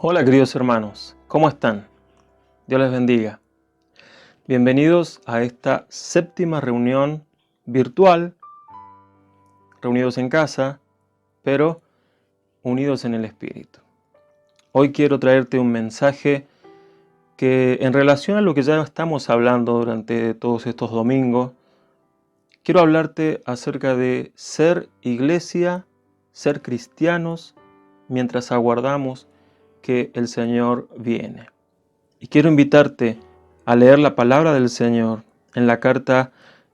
Hola queridos hermanos, ¿cómo están? Dios les bendiga. Bienvenidos a esta séptima reunión virtual, reunidos en casa, pero unidos en el Espíritu. Hoy quiero traerte un mensaje que en relación a lo que ya estamos hablando durante todos estos domingos, quiero hablarte acerca de ser iglesia, ser cristianos, mientras aguardamos que el Señor viene. Y quiero invitarte a leer la palabra del Señor en la carta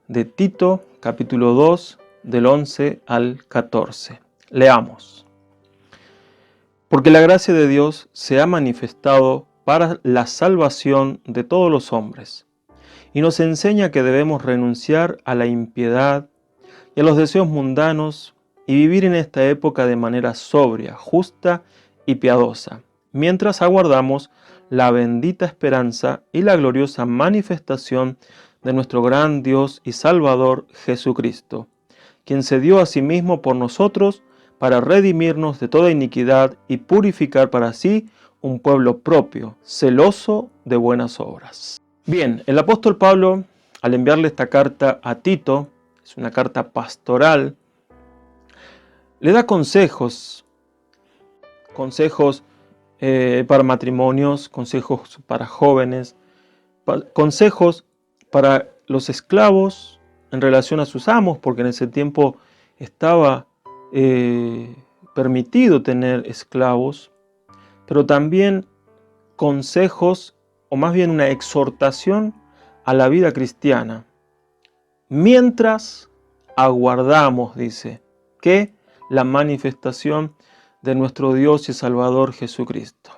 de Tito, capítulo 2, del 11 al 14. Leamos. Porque la gracia de Dios se ha manifestado para la salvación de todos los hombres, y nos enseña que debemos renunciar a la impiedad y a los deseos mundanos y vivir en esta época de manera sobria, justa y piadosa, mientras aguardamos la bendita esperanza y la gloriosa manifestación de nuestro gran Dios y Salvador Jesucristo, quien se dio a sí mismo por nosotros para redimirnos de toda iniquidad y purificar para sí un pueblo propio, celoso de buenas obras. Bien, el apóstol Pablo, al enviarle esta carta a Tito, es una carta pastoral, le da consejos para matrimonios, consejos para jóvenes, consejos para los esclavos en relación a sus amos, porque en ese tiempo estaba permitido tener esclavos, pero también consejos, o más bien una exhortación a la vida cristiana. Mientras aguardamos, dice, que la manifestación de nuestro Dios y Salvador Jesucristo.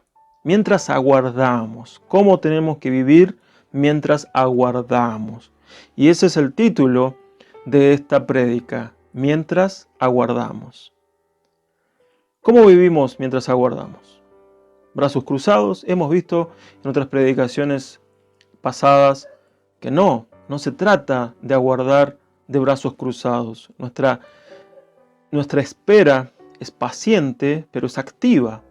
Mientras aguardamos, ¿cómo tenemos que vivir mientras aguardamos? Y ese es el título de esta prédica, mientras aguardamos. ¿Cómo vivimos mientras aguardamos? Brazos cruzados. Hemos visto en otras predicaciones pasadas que no se trata de aguardar de brazos cruzados. Nuestra espera es paciente, pero es activa.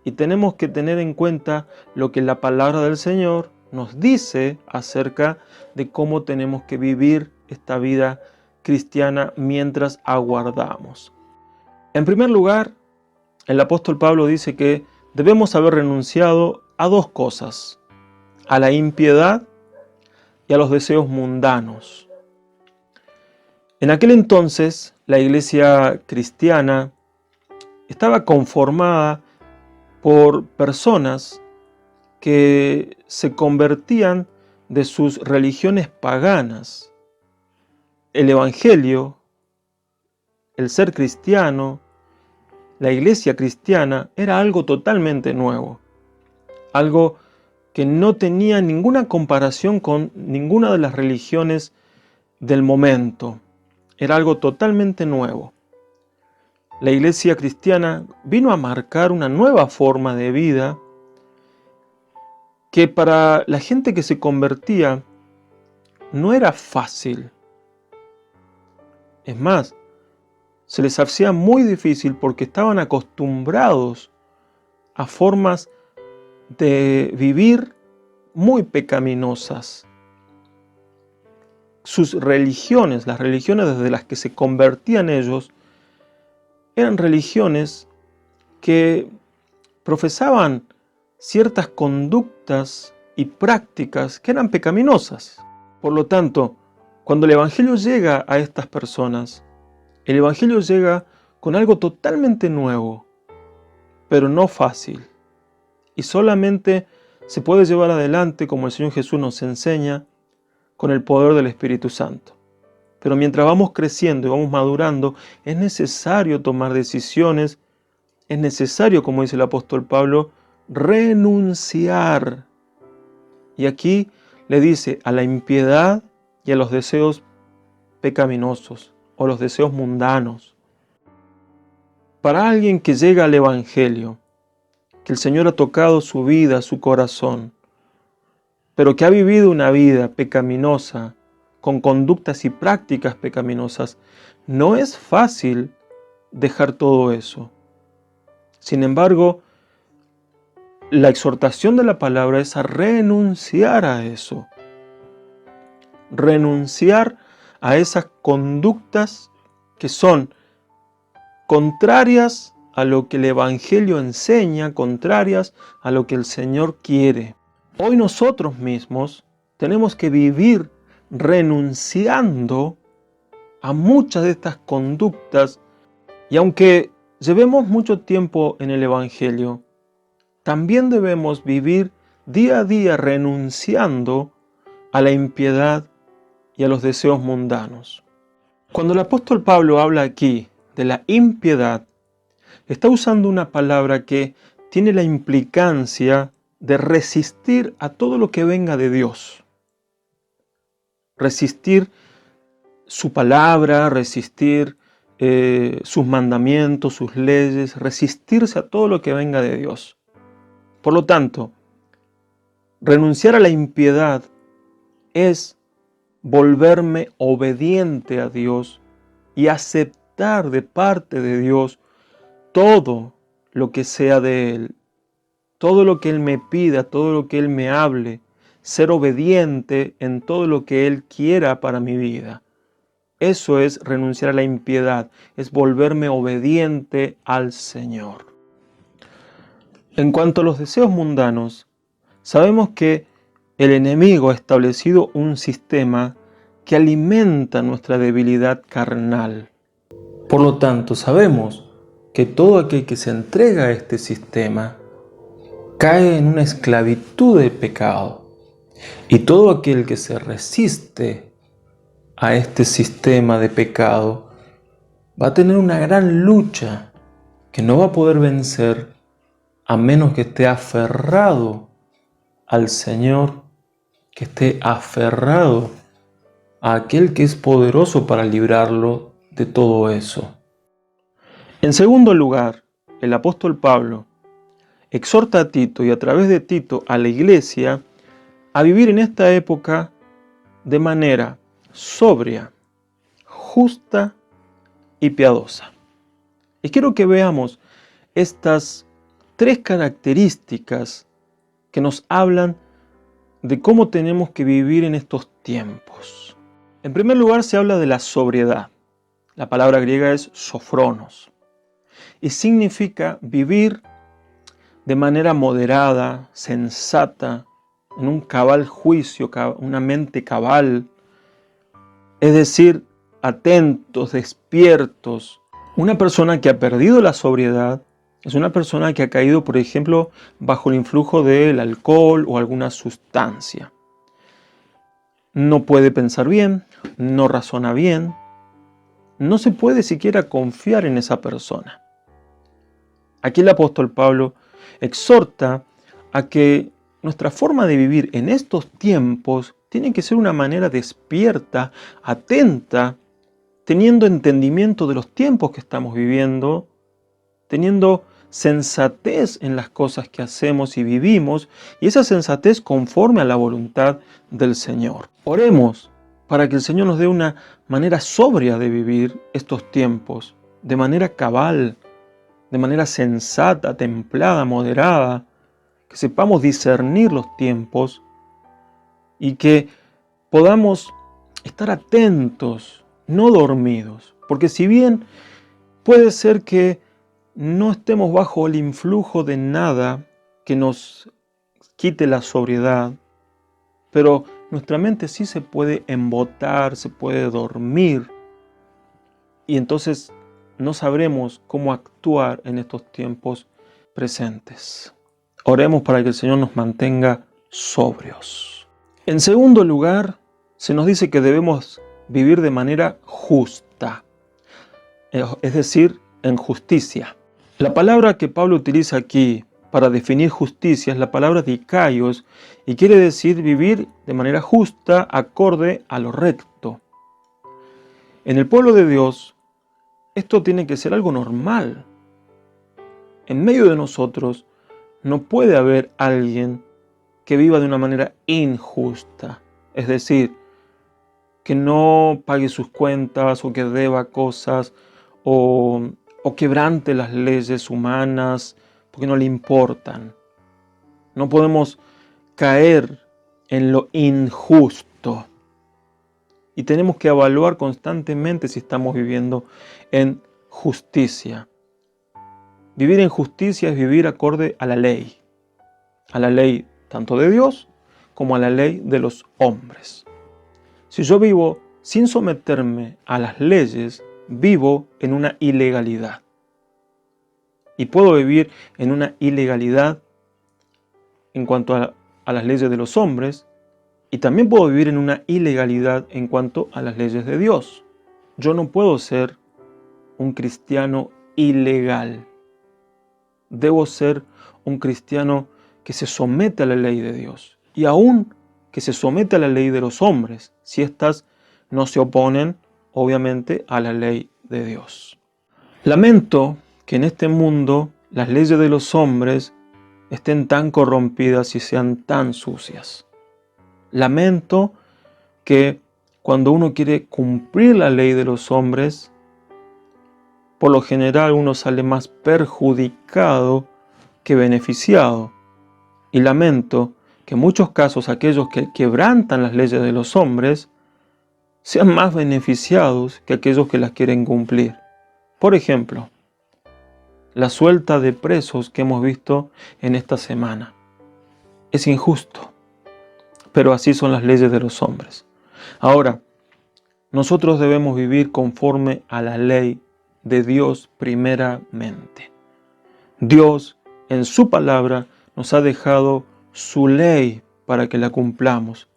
Y tenemos que tener en cuenta lo que la palabra del Señor nos dice acerca de cómo tenemos que vivir esta vida cristiana mientras aguardamos. En primer lugar, el apóstol Pablo dice que debemos haber renunciado a dos cosas: a la impiedad y a los deseos mundanos. En aquel entonces, la iglesia cristiana estaba conformada por personas que se convertían de sus religiones paganas. El evangelio, el ser cristiano, la iglesia cristiana era algo totalmente nuevo, algo que no tenía ninguna comparación con ninguna de las religiones del momento. Era algo totalmente nuevo. La iglesia cristiana vino a marcar una nueva forma de vida que para la gente que se convertía no era fácil. Es más, se les hacía muy difícil porque estaban acostumbrados a formas de vivir muy pecaminosas. Sus religiones, las religiones desde las que se convertían ellos, eran religiones que profesaban ciertas conductas y prácticas que eran pecaminosas. Por lo tanto, cuando el Evangelio llega a estas personas, el Evangelio llega con algo totalmente nuevo, pero no fácil. Y solamente se puede llevar adelante, como el Señor Jesús nos enseña, con el poder del Espíritu Santo. Pero mientras vamos creciendo y vamos madurando, es necesario tomar decisiones, es necesario, como dice el apóstol Pablo, renunciar. Y aquí le dice a la impiedad y a los deseos pecaminosos o los deseos mundanos. Para alguien que llega al Evangelio, que el Señor ha tocado su vida, su corazón, pero que ha vivido una vida pecaminosa, con conductas y prácticas pecaminosas, no es fácil dejar todo eso. Sin embargo, la exhortación de la palabra es a renunciar a eso. Renunciar a esas conductas que son contrarias a lo que el Evangelio enseña, contrarias a lo que el Señor quiere. Hoy nosotros mismos tenemos que vivir renunciando a muchas de estas conductas, y aunque llevemos mucho tiempo en el Evangelio, también debemos vivir día a día renunciando a la impiedad y a los deseos mundanos. Cuando el apóstol Pablo habla aquí de la impiedad, está usando una palabra que tiene la implicancia de resistir a todo lo que venga de Dios. Resistir su palabra, resistir sus mandamientos, sus leyes, resistirse a todo lo que venga de Dios. Por lo tanto, renunciar a la impiedad es volverme obediente a Dios y aceptar de parte de Dios todo lo que sea de Él, todo lo que Él me pida, todo lo que Él me hable, ser obediente en todo lo que Él quiera para mi vida. Eso es renunciar a la impiedad, es volverme obediente al Señor. En cuanto a los deseos mundanos, sabemos que el enemigo ha establecido un sistema que alimenta nuestra debilidad carnal. Por lo tanto, sabemos que todo aquel que se entrega a este sistema cae en una esclavitud del pecado. Y todo aquel que se resiste a este sistema de pecado va a tener una gran lucha que no va a poder vencer a menos que esté aferrado al Señor, que esté aferrado a aquel que es poderoso para librarlo de todo eso. En segundo lugar, el apóstol Pablo exhorta a Tito y a través de Tito a la iglesia a vivir en esta época de manera sobria, justa y piadosa. Y quiero que veamos estas tres características que nos hablan de cómo tenemos que vivir en estos tiempos. En primer lugar, se habla de la sobriedad. La palabra griega es sofronos y significa vivir de manera moderada, sensata, en un cabal juicio, una mente cabal, es decir, atentos, despiertos. Una persona que ha perdido la sobriedad es una persona que ha caído, por ejemplo, bajo el influjo del alcohol o alguna sustancia. No puede pensar bien, no razona bien, no se puede siquiera confiar en esa persona. Aquí el apóstol Pablo exhorta a que nuestra forma de vivir en estos tiempos tiene que ser una manera despierta, atenta, teniendo entendimiento de los tiempos que estamos viviendo, teniendo sensatez en las cosas que hacemos y vivimos, y esa sensatez conforme a la voluntad del Señor. Oremos para que el Señor nos dé una manera sobria de vivir estos tiempos, de manera cabal, de manera sensata, templada, moderada, que sepamos discernir los tiempos y que podamos estar atentos, no dormidos, porque si bien puede ser que no estemos bajo el influjo de nada que nos quite la sobriedad, pero nuestra mente sí se puede embotar, se puede dormir, y entonces no sabremos cómo actuar en estos tiempos presentes. Oremos para que el Señor nos mantenga sobrios. En segundo lugar, se nos dice que debemos vivir de manera justa, es decir, en justicia. La palabra que Pablo utiliza aquí para definir justicia es la palabra dikaios y quiere decir vivir de manera justa, acorde a lo recto. En el pueblo de Dios, esto tiene que ser algo normal. En medio de nosotros no puede haber alguien que viva de una manera injusta, es decir, que no pague sus cuentas o que deba cosas o quebrante las leyes humanas porque no le importan. No podemos caer en lo injusto. Y tenemos que evaluar constantemente si estamos viviendo en justicia. Vivir en justicia es vivir acorde a la ley tanto de Dios como a la ley de los hombres. Si yo vivo sin someterme a las leyes, vivo en una ilegalidad. Y puedo vivir en una ilegalidad en cuanto a las leyes de los hombres, y también puedo vivir en una ilegalidad en cuanto a las leyes de Dios. Yo no puedo ser un cristiano ilegal. Debo ser un cristiano que se somete a la ley de Dios, y aún que se somete a la ley de los hombres, si éstas no se oponen, obviamente, a la ley de Dios. Lamento que en este mundo las leyes de los hombres estén tan corrompidas y sean tan sucias. Lamento que cuando uno quiere cumplir la ley de los hombres, por lo general uno sale más perjudicado que beneficiado. Y lamento que en muchos casos aquellos que quebrantan las leyes de los hombres sean más beneficiados que aquellos que las quieren cumplir. Por ejemplo, la suelta de presos que hemos visto en esta semana. Es injusto, pero así son las leyes de los hombres. Ahora, nosotros debemos vivir conforme a la ley de Dios primeramente. Dios, en su palabra, nos ha dejado su ley para que la cumplamos.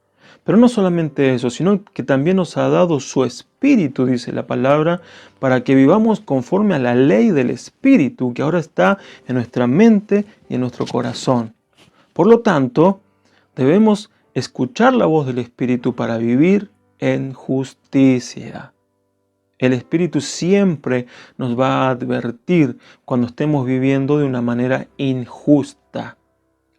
Pero no solamente eso, sino que también nos ha dado su Espíritu, dice la palabra, para que vivamos conforme a la ley del Espíritu, que ahora está en nuestra mente y en nuestro corazón. Por lo tanto, debemos escuchar la voz del Espíritu para vivir en justicia. El Espíritu siempre nos va a advertir cuando estemos viviendo de una manera injusta.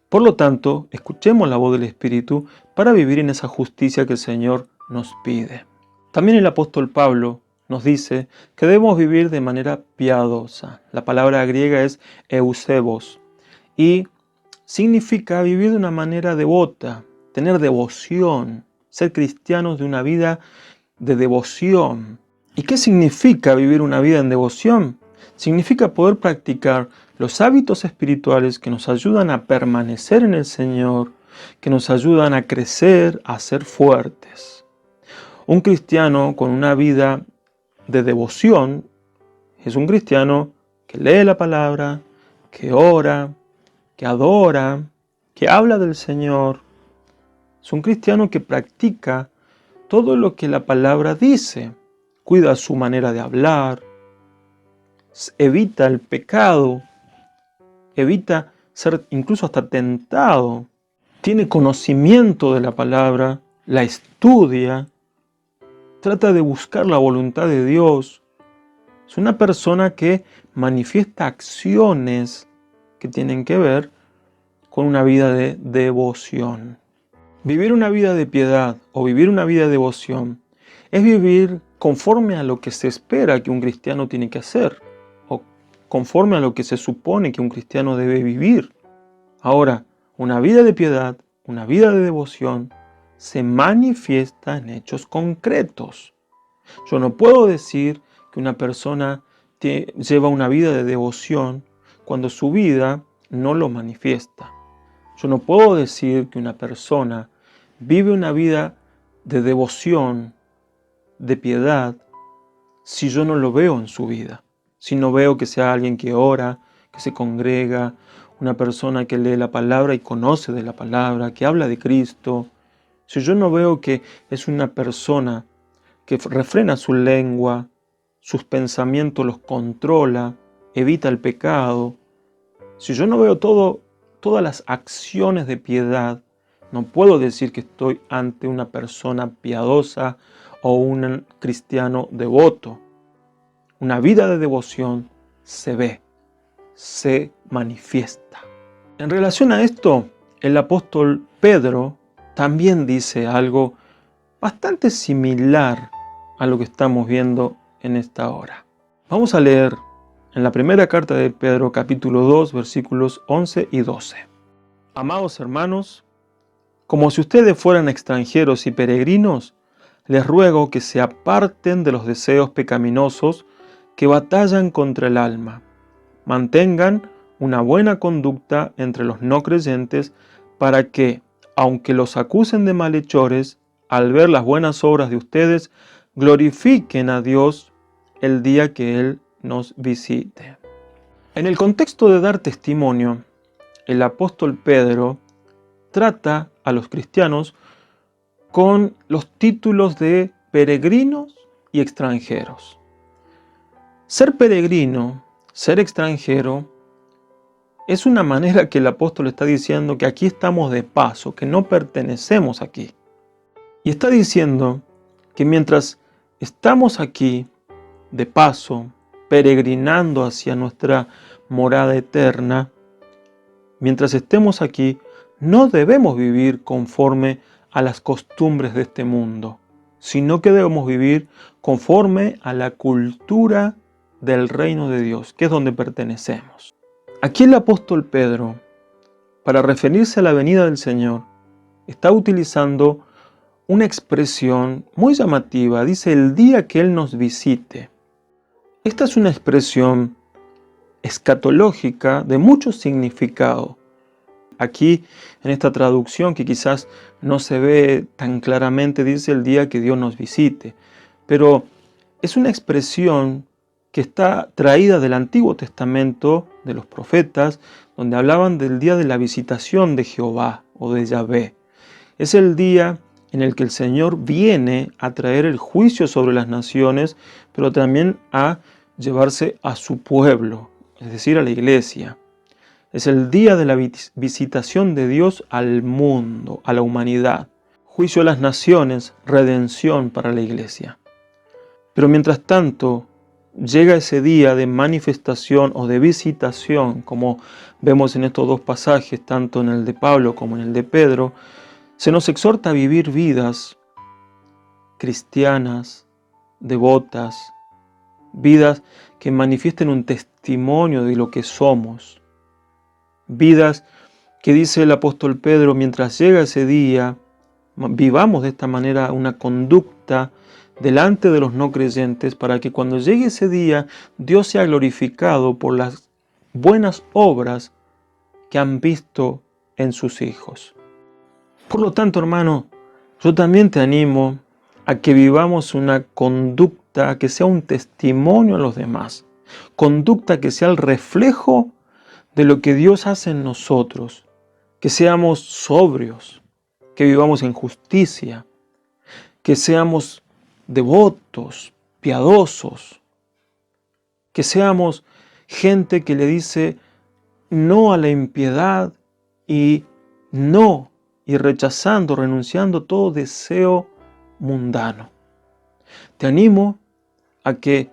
Por lo tanto, escuchemos la voz del Espíritu para vivir en esa justicia que el Señor nos pide. También el apóstol Pablo nos dice que debemos vivir de manera piadosa. La palabra griega es eusebos y significa vivir de una manera devota, tener devoción, ser cristianos de una vida de devoción. ¿Y qué significa vivir una vida en devoción? Significa poder practicar los hábitos espirituales que nos ayudan a permanecer en el Señor, que nos ayudan a crecer, a ser fuertes. Un cristiano con una vida de devoción es un cristiano que lee la palabra, que ora, que adora, que habla del Señor. Es un cristiano que practica todo lo que la palabra dice, cuida su manera de hablar, evita el pecado, evita ser incluso hasta tentado, tiene conocimiento de la palabra, la estudia, trata de buscar la voluntad de Dios. Es una persona que manifiesta acciones que tienen que ver con una vida de devoción. Vivir una vida de piedad o vivir una vida de devoción es vivir conforme a lo que se espera que un cristiano tiene que hacer o conforme a lo que se supone que un cristiano debe vivir. Ahora, una vida de piedad, una vida de devoción, se manifiesta en hechos concretos. Yo no puedo decir que una persona lleva una vida de devoción cuando su vida no lo manifiesta. Yo no puedo decir que una persona vive una vida de devoción, de piedad, si yo no lo veo en su vida. Si no veo que sea alguien que ora, que se congrega, una persona que lee la palabra y conoce de la palabra, que habla de Cristo. Si yo no veo que es una persona que refrena su lengua, sus pensamientos los controla, evita el pecado. Si yo no veo todas las acciones de piedad, no puedo decir que estoy ante una persona piadosa o un cristiano devoto. Una vida de devoción se ve, se manifiesta. En relación a esto, el apóstol Pedro también dice algo bastante similar a lo que estamos viendo en esta hora. Vamos a leer en la primera carta de Pedro, capítulo 2, versículos 11 y 12. Amados hermanos, como si ustedes fueran extranjeros y peregrinos, les ruego que se aparten de los deseos pecaminosos que batallan contra el alma. Mantengan una buena conducta entre los no creyentes para que, aunque los acusen de malhechores, al ver las buenas obras de ustedes, glorifiquen a Dios el día que Él nos visite. En el contexto de dar testimonio, el apóstol Pedro trata a los cristianos con los títulos de peregrinos y extranjeros. Ser peregrino, ser extranjero, es una manera que el apóstol está diciendo que aquí estamos de paso, que no pertenecemos aquí. Y está diciendo que mientras estamos aquí de paso, peregrinando hacia nuestra morada eterna, mientras estemos aquí, no debemos vivir conforme a las costumbres de este mundo, sino que debemos vivir conforme a la cultura del reino de Dios, que es donde pertenecemos. Aquí el apóstol Pedro, para referirse a la venida del Señor, está utilizando una expresión muy llamativa. Dice, el día que Él nos visite. Esta es una expresión escatológica de mucho significado. Aquí, en esta traducción que quizás no se ve tan claramente, dice el día que Dios nos visite. Pero es una expresión que está traída del Antiguo Testamento, de los profetas, donde hablaban del día de la visitación de Jehová o de Yahvé. Es el día en el que el Señor viene a traer el juicio sobre las naciones, pero también a llevarse a su pueblo, es decir, a la iglesia. Es el día de la visitación de Dios al mundo, a la humanidad. Juicio a las naciones, redención para la iglesia. Pero mientras tanto, llega ese día de manifestación o de visitación, como vemos en estos dos pasajes, tanto en el de Pablo como en el de Pedro, se nos exhorta a vivir vidas cristianas, devotas, vidas que manifiesten un testimonio de lo que somos. Vidas que, dice el apóstol Pedro, mientras llega ese día, vivamos de esta manera una conducta delante de los no creyentes para que cuando llegue ese día Dios sea glorificado por las buenas obras que han visto en sus hijos. Por lo tanto, hermano, yo también te animo a que vivamos una conducta que sea un testimonio a los demás, conducta que sea el reflejo de lo que Dios hace en nosotros, que seamos sobrios, que vivamos en justicia, que seamos devotos, piadosos, que seamos gente que le dice no a la impiedad y rechazando, renunciando todo deseo mundano. Te animo a que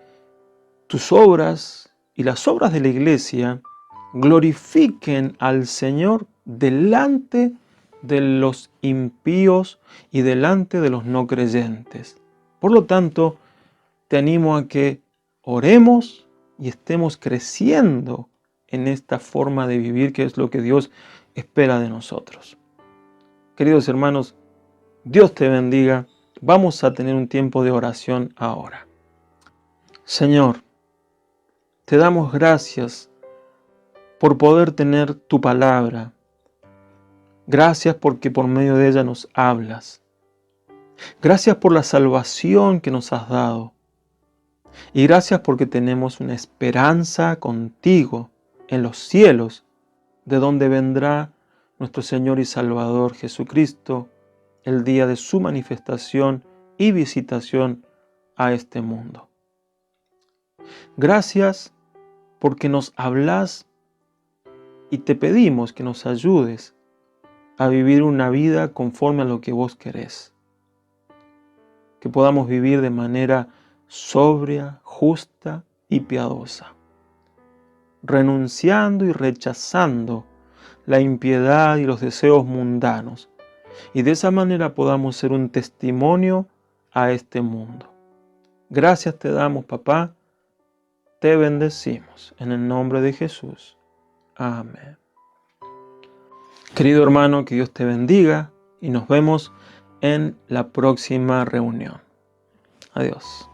tus obras y las obras de la iglesia glorifiquen al Señor delante de los impíos y delante de los no creyentes. Por lo tanto, te animo a que oremos y estemos creciendo en esta forma de vivir que es lo que Dios espera de nosotros. Queridos hermanos, Dios te bendiga. Vamos a tener un tiempo de oración ahora. Señor, te damos gracias por poder tener tu palabra. Gracias porque por medio de ella nos hablas. Gracias por la salvación que nos has dado. Y gracias porque tenemos una esperanza contigo en los cielos, de donde vendrá nuestro Señor y Salvador Jesucristo el día de su manifestación y visitación a este mundo. Gracias porque nos hablas y te pedimos que nos ayudes a vivir una vida conforme a lo que vos querés. Que podamos vivir de manera sobria, justa y piadosa, renunciando y rechazando la impiedad y los deseos mundanos, y de esa manera podamos ser un testimonio a este mundo. Gracias te damos, papá, te bendecimos en el nombre de Jesús. Amén. Querido hermano, que Dios te bendiga y nos vemos en la próxima reunión. Adiós.